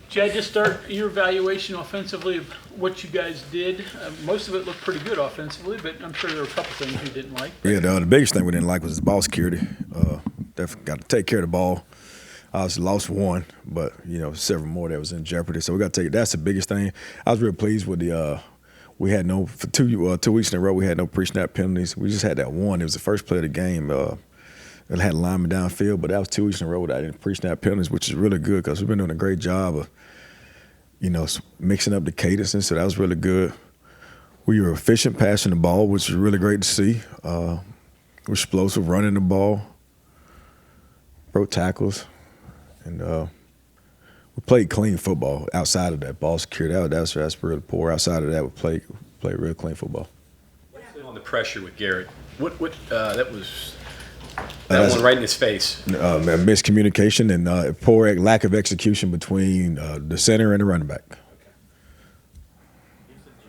Jed, just start your evaluation offensively of what you guys did. Most of it looked pretty good offensively, but I'm sure there were a couple things you didn't like. Yeah, the biggest thing we didn't like was the ball security. Definitely got to take care of the ball. I was lost one, but several more that was in jeopardy. So we got to take. That's the biggest thing. I was real pleased with the. We had no for 2 weeks in a row. We had no pre-snap penalties. We just had that one. It was the first play of the game. It had a lineman downfield, but that was 2 weeks in a row without any pre-snap penalties, which is really good because we've been doing a great job of, mixing up the cadences. So that was really good. We were efficient passing the ball, which was really great to see. We're explosive running the ball, broke tackles, and we played clean football outside of that ball security. That's really poor. Outside of that, we played real clean football. On the pressure with Garrett, what that was. That one right in his face. Miscommunication and poor lack of execution between the center and the running back. Okay.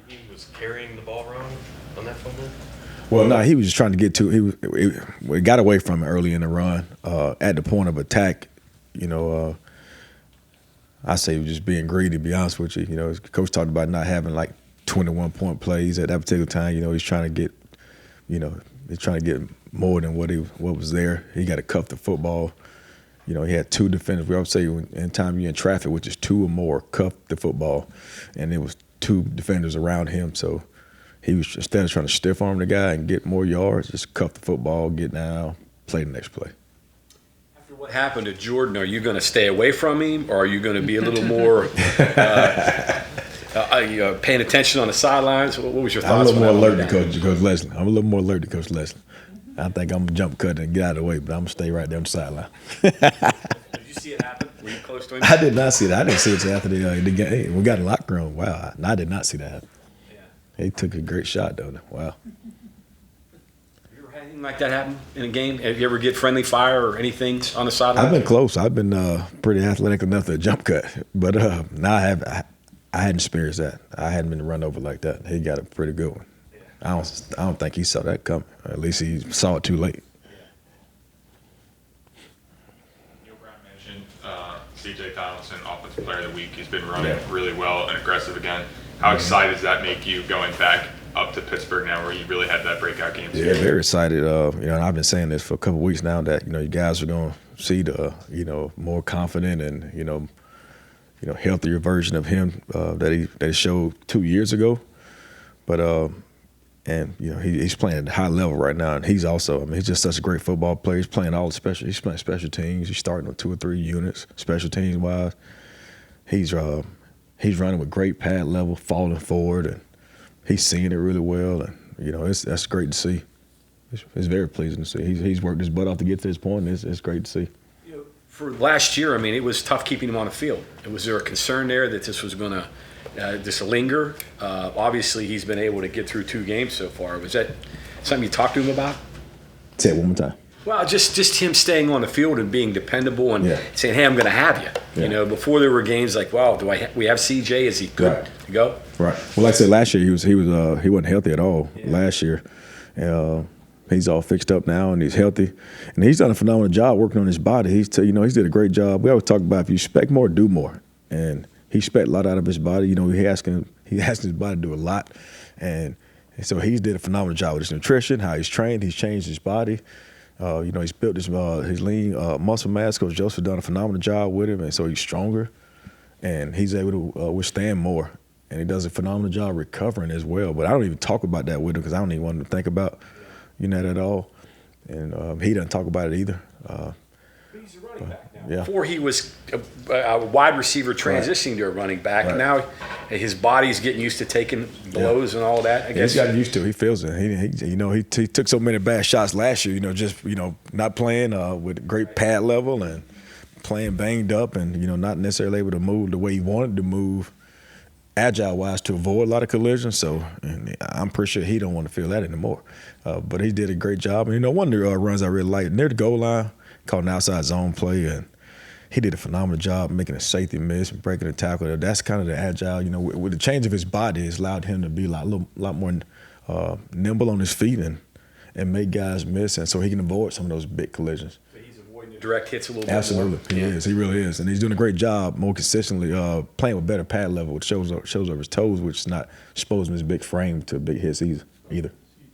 He was carrying the ball wrong on that fumble? Well, no, he was just trying to get to. We got away from it early in the run. At the point of attack, I say he was just being greedy. To be honest with you, his coach talked about not having like 21-point plays at that particular time. He's trying to get, he's trying to get more than what was there. He got to cuff the football. He had two defenders. We always say anytime you're in traffic, which is two or more, cuff the football. And there was two defenders around him. So he was, instead of trying to stiff arm the guy and get more yards, just cuff the football, get down, play the next play. After what happened to Jordan, are you going to stay away from him, or are you going to be a little more paying attention on the sidelines? What was your thoughts? I'm a little more alert to Coach Leslie. I'm a little more alert to Coach Leslie. I think I'm going to jump cut and get out of the way, but I'm going to stay right there on the sideline. Did you see it happen? Were you close to him? I did not see that. I didn't see it after the game. We got in the locker room. Wow. I did not see that happen. Yeah. He took a great shot, though. Wow. Have you ever had anything like that happen in a game? Have you ever get friendly fire or anything on the sideline? I've been close. I've been pretty athletic enough to jump cut. But now I hadn't experienced that. I hadn't been run over like that. He got a pretty good one. I don't think he saw that coming. At least he saw it too late. Neil Brown mentioned C.J. Donaldson, Offensive Player of the Week. He's been running really well and aggressive again. How excited does that make you going back up to Pittsburgh now, where you really had that breakout game? Yeah, very excited. And I've been saying this for a couple of weeks now that you guys are going to see the more confident and healthier version of him that he showed 2 years ago, but. And he's playing at a high level right now, and he's also he's just such a great football player. He's playing he's playing special teams. He's starting with 2 or 3 units, special teams wise. He's running with great pad level, falling forward, and he's seeing it really well. And that's great to see. It's very pleasing to see. He's worked his butt off to get to this point. And it's great to see. For last year, it was tough keeping him on the field. Was there a concern there that this was going to just linger? Obviously, he's been able to get through 2 games so far. Was that something you talked to him about? Say it one more time. Well, just him staying on the field and being dependable and saying, "Hey, I'm going to have you." Yeah. Before there were games like, "Wow, we have CJ? Is he good to go?" Right. Well, like I said, last year he wasn't healthy at all. Yeah. Last year, he's all fixed up now and he's healthy, and he's done a phenomenal job working on his body. He's did a great job. We always talk about if you expect more, do more, and he expect a lot out of his body. He asking his body to do a lot, and so he's did a phenomenal job with his nutrition, how he's trained. He's changed his body. He's built his lean muscle mass. Coach Joseph done a phenomenal job with him, and so he's stronger, and he's able to withstand more. And he does a phenomenal job recovering as well. But I don't even talk about that with him because I don't even want him to think about that at all. And he doesn't talk about it either. He's a running back now. Yeah. Before he was a wide receiver transitioning to a running back. Right. Now his body's getting used to taking blows and all that. I guess he's gotten used to it. He feels it. He took so many bad shots last year. Not playing with great pad level and playing banged up and not necessarily able to move the way he wanted to move, agile-wise, to avoid a lot of collisions. So I'm pretty sure he don't want to feel that anymore. But he did a great job. And one of the runs I really liked near the goal line, called an outside zone play, and he did a phenomenal job making a safety miss and breaking a tackle. That's kind of the agile. With the change of his body, it's allowed him to be a lot more nimble on his feet and make guys miss, and so he can avoid some of those big collisions. But he's avoiding it direct hits a little bit more. Absolutely, he is. He really is, and he's doing a great job more consistently, playing with better pad level, which shows over his toes, which is not exposing his big frame to big hits either. You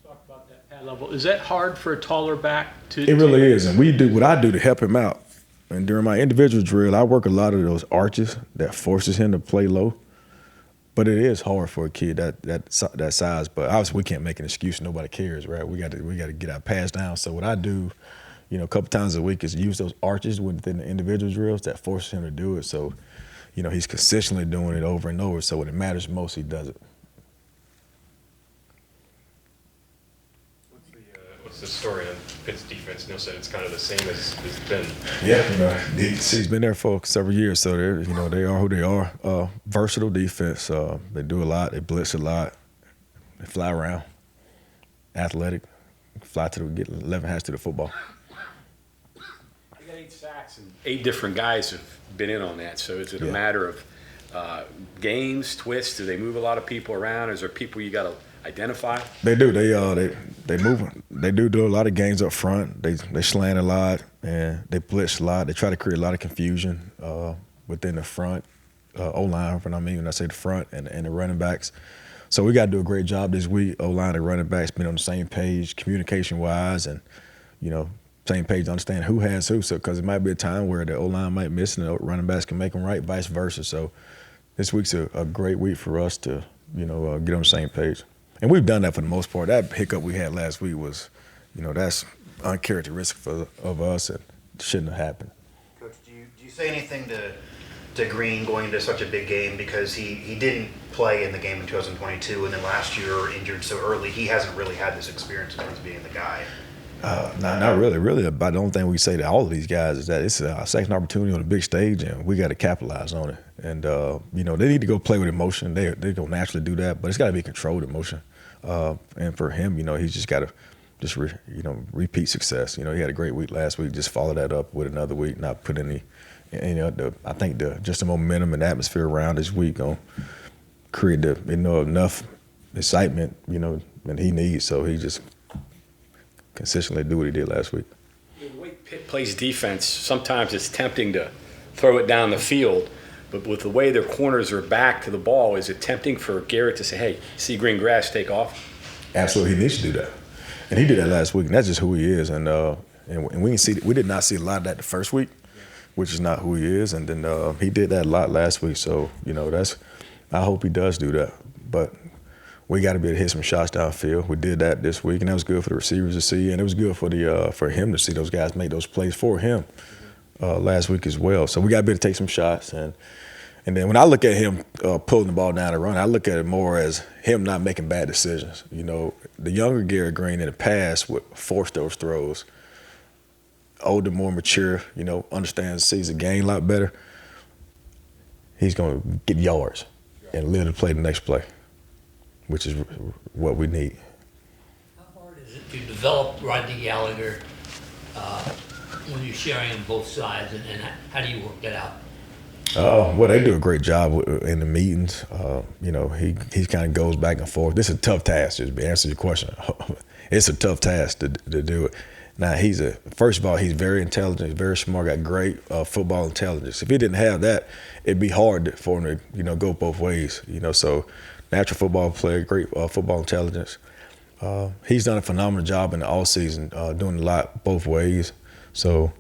talked about that pad level. Is that hard for a taller back to? It really is, and we do what I do to help him out. And during my individual drill, I work a lot of those arches that forces him to play low. But it is hard for a kid that size. But obviously, we can't make an excuse. Nobody cares, right? We got to get our pass down. So what I do, a couple times a week is use those arches within the individual drills that forces him to do it. So, he's consistently doing it over and over. So when it matters most, he does it. What's the story on Pitt's defense? Neil said it's kind of the same as it's been. Yeah, he's been there for several years, so they are who they are. Versatile defense. They do a lot. They blitz a lot. They fly around. Athletic. Fly get 11 hands to the football. They got 8 sacks and 8 different guys have been in on that. So is it a matter of games, twists? Do they move a lot of people around? Is there people you got to identify? They do. They move. They do a lot of games up front. They slant a lot and they blitz a lot. They try to create a lot of confusion within the front O-line. When I say the front and the running backs. So we got to do a great job this week. O-line and running backs being on the same page, communication wise, and same page to understand who has who. So because it might be a time where the O-line might miss and the running backs can make them right, vice versa. So this week's a great week for us to get on the same page. And we've done that for the most part. That hiccup we had last week was, that's uncharacteristic of us and shouldn't have happened. Coach, do you say anything to Green going into such a big game because he didn't play in the game in 2022 and then last year injured so early? He hasn't really had this experience in terms of being the guy. Not really. Really, but the only thing we say to all of these guys is that it's a second opportunity on the big stage, and we got to capitalize on it. And they need to go play with emotion. They don't naturally do that, but it's got to be controlled emotion. And for him, he's just got to repeat success. He had a great week last week. Just follow that up with another week. Not put any, I think just the momentum and atmosphere around this week gonna create enough excitement, that he needs. So he just consistently do what he did last week. The way Pitt plays defense, sometimes it's tempting to throw it down the field, but with the way their corners are back to the ball, is it tempting for Garrett to say, hey, see green grass, take off? Absolutely, he needs to do that. And he did that last week, and that's just who he is. And we did not see a lot of that the first week, which is not who he is. And then he did that a lot last week. So, I hope he does do that. But we got to be able to hit some shots downfield. We did that this week, and that was good for the receivers to see, and it was good for him to see those guys make those plays for him last week as well. So we got to be able to take some shots, and then when I look at him pulling the ball down and run, I look at it more as him not making bad decisions. The younger Garrett Green in the past would force those throws. Older, more mature, understands, sees the game a lot better. He's going to get yards and live to play the next play, which is what we need. How hard is it to develop Rodney Gallagher when you're sharing on both sides, and how do you work that out? Well, they do a great job in the meetings. He kind of goes back and forth. This is a tough task, just to answer your question. It's a tough task to do it. Now, first of all, he's very intelligent, he's very smart, got great football intelligence. If he didn't have that, it'd be hard for him to, go both ways. So natural football player, great football intelligence. He's done a phenomenal job in the offseason, doing a lot both ways. So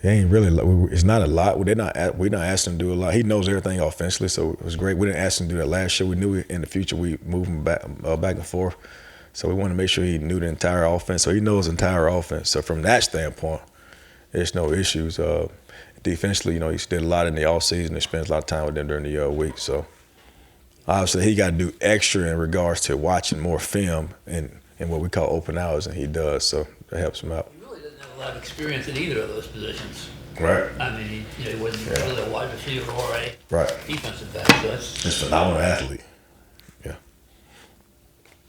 it ain't really, it's not a lot. We're not asking him to do a lot. He knows everything offensively, so it was great. We didn't ask him to do that last year. We knew in the future we move him back and forth. So we wanted to make sure he knew the entire offense. So he knows the entire offense. So from that standpoint, there's no issues. Defensively, he did a lot in the offseason. He spends a lot of time with them during the week. So obviously he got to do extra in regards to watching more film and what we call open hours, and he does. So that helps him out. He really doesn't have a lot of experience in either of those positions. Right. I mean, he wasn't really a wide receiver or a defensive back. So that's just a phenomenal athlete. Yeah.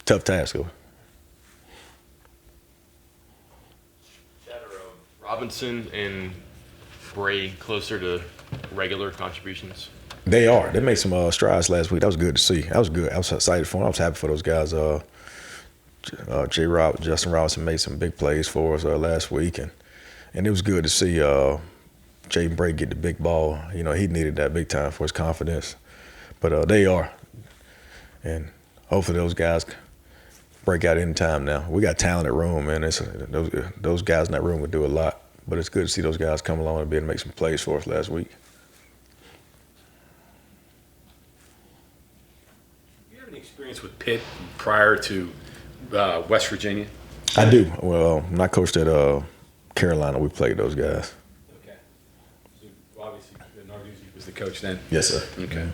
Tough task, though. Robinson and Bray closer to regular contributions? They are. They made some strides last week. That was good to see. That was good. I was excited for them. I was happy for those guys. Justin Robinson made some big plays for us last week, and And it was good to see Jaden Bray get the big ball. You know, he needed that big time for his confidence. But they are. And hopefully those guys break out any time now. We got talent at room, man. Those guys in that room would do a lot. But it's good to see those guys come along and be able to make some plays for us last week. Do you have any experience with Pitt prior to West Virginia? I do. Well, when I coached at Carolina, we played those guys. Okay. So obviously, Narduzzi was the coach then? Yes, sir. Okay.